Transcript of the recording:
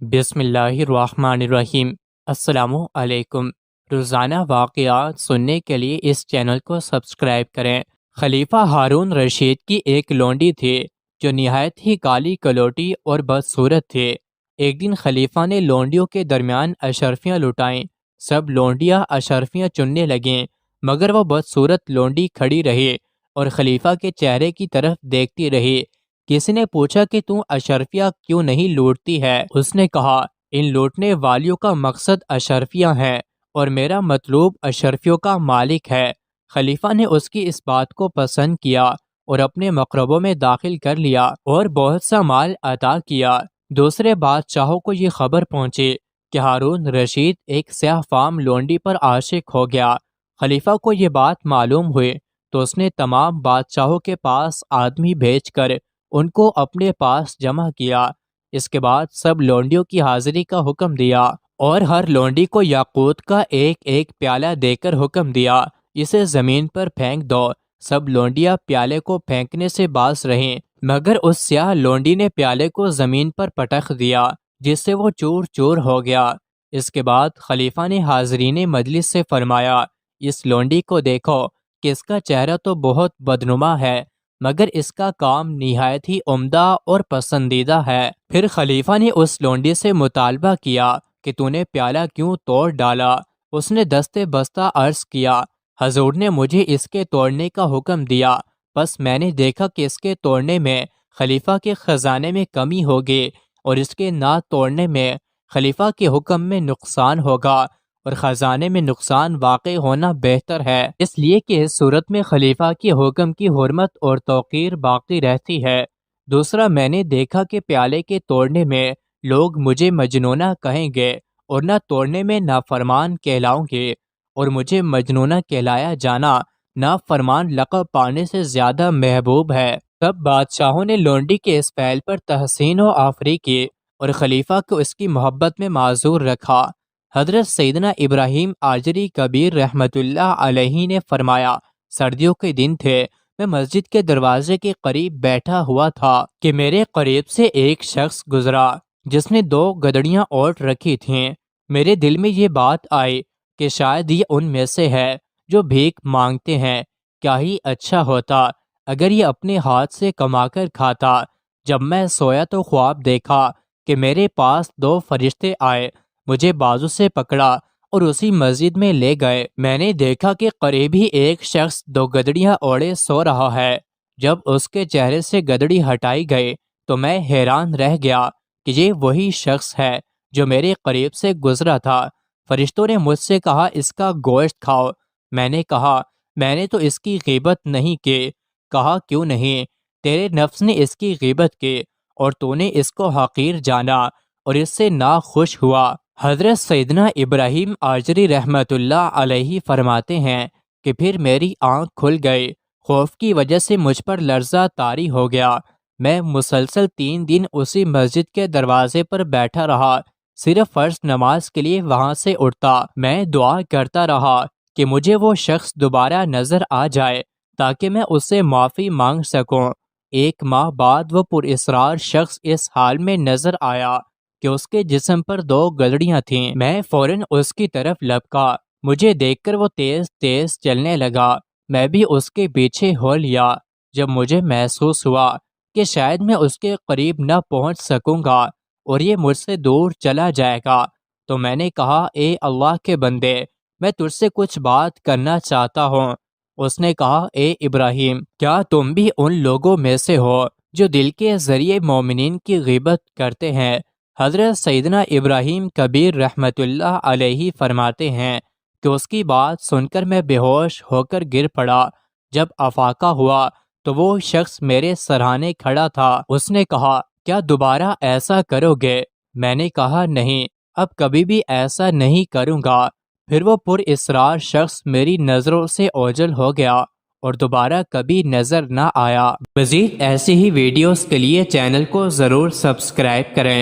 بسم اللہ الرحمن الرحیم۔ السلام علیکم۔ روزانہ واقعات سننے کے لیے اس چینل کو سبسکرائب کریں۔ خلیفہ ہارون رشید کی ایک لونڈی تھی جو نہایت ہی کالی کلوٹی اور بدصورت تھی۔ ایک دن خلیفہ نے لونڈیوں کے درمیان اشرفیاں لٹائیں۔ سب لونڈیاں اشرفیاں چننے لگیں، مگر وہ بدصورت لونڈی کھڑی رہی اور خلیفہ کے چہرے کی طرف دیکھتی رہی۔ کسی نے پوچھا کہ تم اشرفیہ کیوں نہیں لوٹتی ہے؟ اس نے کہا، ان لوٹنے والیوں کا مقصد اشرفیہ ہیں اور میرا مطلوب اشرفیوں کا مالک ہے۔ خلیفہ نے اس کی اس بات کو پسند کیا اور اپنے مقربوں میں داخل کر لیا اور بہت سا مال عطا کیا۔ دوسرے بادشاہوں کو یہ خبر پہنچی کہ ہارون رشید ایک سیاہ فام لونڈی پر عاشق ہو گیا۔ خلیفہ کو یہ بات معلوم ہوئی تو اس نے تمام بادشاہوں کے پاس آدمی بھیج کر ان کو اپنے پاس جمع کیا۔ اس کے بعد سب لونڈیوں کی حاضری کا حکم دیا اور ہر لونڈی کو یاقوت کا ایک ایک پیالہ دے کر حکم دیا، اسے زمین پر پھینک دو۔ سب لونڈیاں پیالے کو پھینکنے سے باز رہیں، مگر اس سیاہ لونڈی نے پیالے کو زمین پر پٹخ دیا جس سے وہ چور چور ہو گیا۔ اس کے بعد خلیفہ نے حاضرین مجلس سے فرمایا، اس لونڈی کو دیکھو کہ اس کا چہرہ تو بہت بدنما ہے مگر اس کا کام نہایت ہی عمدہ اور پسندیدہ ہے۔ پھر خلیفہ نے اس لونڈی سے مطالبہ کیا کہ تو نے پیالہ کیوں توڑ ڈالا؟ اس نے دستے بستہ عرض کیا، حضور نے مجھے اس کے توڑنے کا حکم دیا، بس میں نے دیکھا کہ اس کے توڑنے میں خلیفہ کے خزانے میں کمی ہوگی اور اس کے نہ توڑنے میں خلیفہ کے حکم میں نقصان ہوگا اور خزانے میں نقصان واقع ہونا بہتر ہے، اس لیے کہ اس صورت میں خلیفہ کے حکم کی حرمت اور توقیر باقی رہتی ہے۔ دوسرا، میں نے دیکھا کہ پیالے کے توڑنے میں لوگ مجھے مجنونہ کہیں گے اور نہ توڑنے میں نافرمان کہلاؤں گے، اور مجھے مجنونہ کہلایا جانا نافرمان لقب پانے سے زیادہ محبوب ہے۔ سب بادشاہوں نے لونڈی کے اس فعل پر تحسین و آفری کی اور خلیفہ کو اس کی محبت میں معذور رکھا۔ حضرت سیدنا ابراہیم آجری کبیر رحمۃ اللہ علیہ نے فرمایا، سردیوں کے دن تھے، میں مسجد کے دروازے کے قریب بیٹھا ہوا تھا کہ میرے قریب سے ایک شخص گزرا جس نے 2 گدڑیاں اوٹ رکھی تھیں۔ میرے دل میں یہ بات آئی کہ شاید یہ ان میں سے ہے جو بھیک مانگتے ہیں، کیا ہی اچھا ہوتا اگر یہ اپنے ہاتھ سے کما کر کھاتا۔ جب میں سویا تو خواب دیکھا کہ میرے پاس 2 فرشتے آئے، مجھے بازو سے پکڑا اور اسی مسجد میں لے گئے۔ میں نے دیکھا کہ قریب ہی ایک شخص 2 گدڑیاں اوڑے سو رہا ہے۔ جب اس کے چہرے سے گدڑی ہٹائی گئی تو میں حیران رہ گیا کہ یہ وہی شخص ہے جو میرے قریب سے گزرا تھا۔ فرشتوں نے مجھ سے کہا، اس کا گوشت کھاؤ۔ میں نے کہا، میں نے تو اس کی غیبت نہیں کی۔ کہا، کیوں نہیں؟ تیرے نفس نے اس کی غیبت کی اور تو نے اس کو حقیر جانا اور اس سے ناخوش ہوا۔ حضرت سیدنا ابراہیم آجری رحمۃ اللہ علیہ فرماتے ہیں کہ پھر میری آنکھ کھل گئی، خوف کی وجہ سے مجھ پر لرزہ طاری ہو گیا۔ میں مسلسل 3 دن اسی مسجد کے دروازے پر بیٹھا رہا، صرف فرض نماز کے لیے وہاں سے اٹھتا۔ میں دعا کرتا رہا کہ مجھے وہ شخص دوبارہ نظر آ جائے تاکہ میں اس سے معافی مانگ سکوں۔ 1 ماہ بعد وہ پراسرار شخص اس حال میں نظر آیا کہ اس کے جسم پر 2 گدڑیاں تھیں۔ میں فوراً اس کی طرف لپکا، مجھے دیکھ کر وہ تیز تیز چلنے لگا، میں بھی اس کے پیچھے ہو لیا۔ جب مجھے محسوس ہوا کہ شاید میں اس کے قریب نہ پہنچ سکوں گا اور یہ مجھ سے دور چلا جائے گا تو میں نے کہا، اے اللہ کے بندے، میں تجھ سے کچھ بات کرنا چاہتا ہوں۔ اس نے کہا، اے ابراہیم، کیا تم بھی ان لوگوں میں سے ہو جو دل کے ذریعے مومنین کی غیبت کرتے ہیں؟ حضرت سیدنا ابراہیم کبیر رحمۃ اللہ علیہ فرماتے ہیں کہ اس کی بات سن کر میں بے ہوش ہو کر گر پڑا۔ جب افاقہ ہوا تو وہ شخص میرے سرہانے کھڑا تھا۔ اس نے کہا، کیا دوبارہ ایسا کرو گے؟ میں نے کہا، نہیں، اب کبھی بھی ایسا نہیں کروں گا۔ پھر وہ پراسرار شخص میری نظروں سے اوجھل ہو گیا اور دوبارہ کبھی نظر نہ آیا۔ مزید ایسی ہی ویڈیوز کے لیے چینل کو ضرور سبسکرائب کریں۔